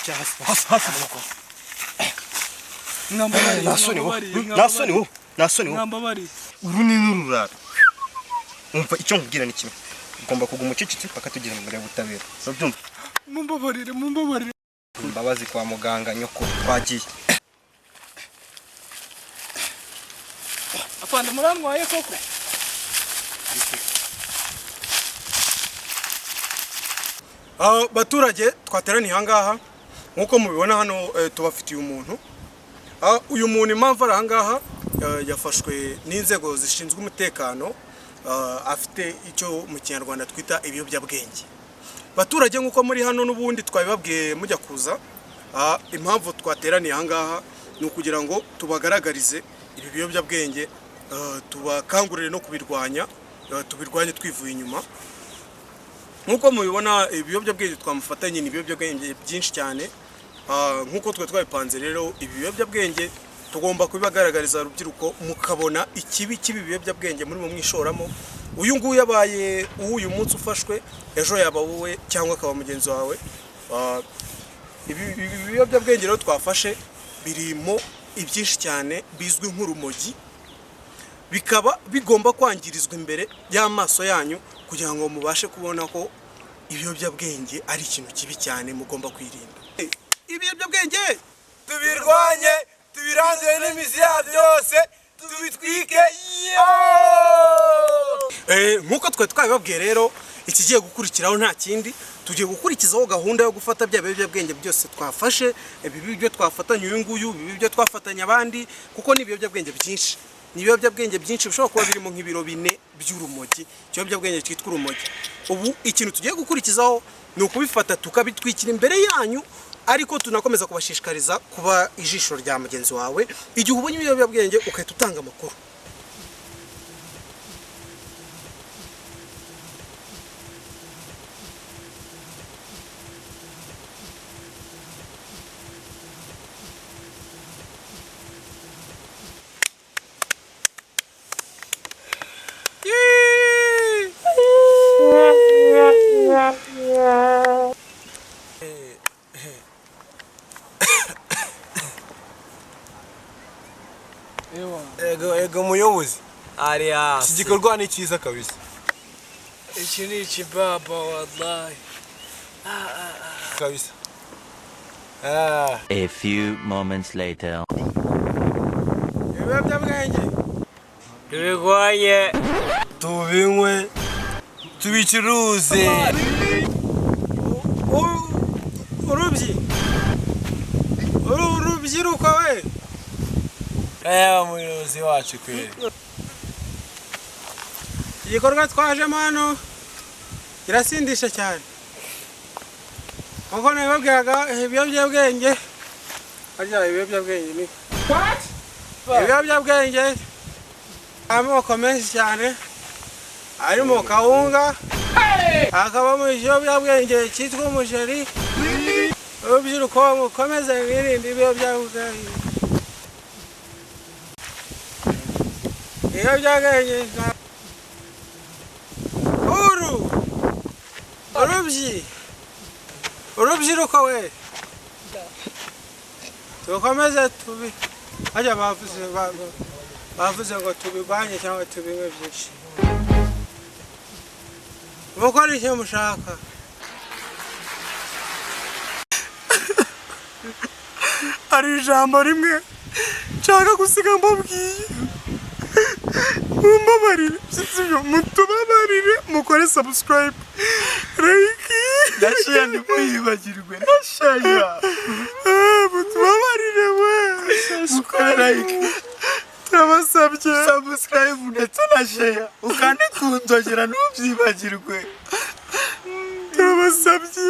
hasi amaboko. Nasoni Ngambabari. Uruni n'ururara. Umva icyo nkubwira ni kimwe. Ugomba kuguma ucecetse paka tugera mu butabera. Urabyumva? Mumbabarire. Imbabazi kwa muganga nyoko twagiye. Afande murantwaye koko. Baturage twateraniye hangaha nkuko mubibona hano tubafitiye umuntu. Uyu muntu impamvu ari hangaha yafashwe n'inzego zishinzwe umutekano afite icyo mu Kinyarwanda twita ibiyobyabwenge. Baturage nkuko muri hano n'ubundi twabibabwiye mujya kuza impamvu twateraniye hangaha ni ukugira ngo tubagaragarize ibi biyobyabwenge tubakangurire no kubirwanya tubirwanye twivuye inyuma. Nkuko mubibona ibiyobyabwenge twamufatanye ni ibiyobyabwenge byinshi cyane. Nkuko twabipanze rero ibi biyobyabwenge tugomba kubibagaragariza urubyiruko mukabona ikibi biyobyabwenge muri mu mwishoramo. Uyu nguyu yabaye uyu munsi ufashwe ejo yaba wowe cyangwa akaba mugenzi wawe. Ibi biyobyabwenge rero twafashe birimo ibyinshi cyane bizwi nk'urumogi, bikaba bigomba kwangirizwa imbere y'amaso yanyu kugira ngo mubashe kubona ko ibiyobyabwenge ari ikintu kibi cyane mugomba kwirinda. Ibiyobyabwenge tubirwanye, tubirangiye n'imizi byose, tubitwike. Nkuko twabibabwiye rero ikigiye gukurikiraho nta kindi, tugiye gukurikizaho gahunda yo gufata bya biyobyabwenge byose twafashe, ibi byo twafatanye uyu nguyu, ibi byo twafatanye abandi, kuko ni ibiyobyabwenge byinshi. Ni ibiyobyabwenge byinshi bishobora kuba birimo nk'ibiro 4 by'urumogi, ikiyobyabwenge cyitwa urumogi. Ubu ikintu tugiye gukurikizaho ni ukubifata tukabitwikira imbere yanyu, ariko tunakomeza kubashishikariza kuba ijisho rya mugenzi wawe igihe ubonye ibiyobyabwenge ukahita utanga amakuru. Ego muyobozi iki gikorwa ni cyiza kabisa. Iki ni ikibaba wallahi kabisa. A few moments later. Ibiyobyabwenge tubirwanye, Tubinywe, tubicuruze. urubyiruko we. Muyobozi wacu kweli. Igikorwa twajemo hano kirasindisha cyane. Nkuko nabibabwiraga ibiyobyabwenge ni ibiyobyabwenge amoko menshi cyane, harimo kawunga, hakabamo ikiyobyabwenge cyitwa umuceri. Urubyiruko mukomeze mwirinde ibiyobyabwenge. Ibiyobyabwenge urubyiruko we, tukomeze hajya bavuze ngo tubirwanye cyangwa tubinywe byinshi. Mukora icyo mushaka. Hari ijambo rimwe nshaka gusiga mbabwiye. Mumbabarire, mutubabarire, mukore subscribe, like, Ndashaya ntimuyibagirwe, ndashaya. Mutubabarire we, Mukore like, turabasabye subscribe ndetse na share, ukande ku nzogera ntubyibagirwe. turabasabye.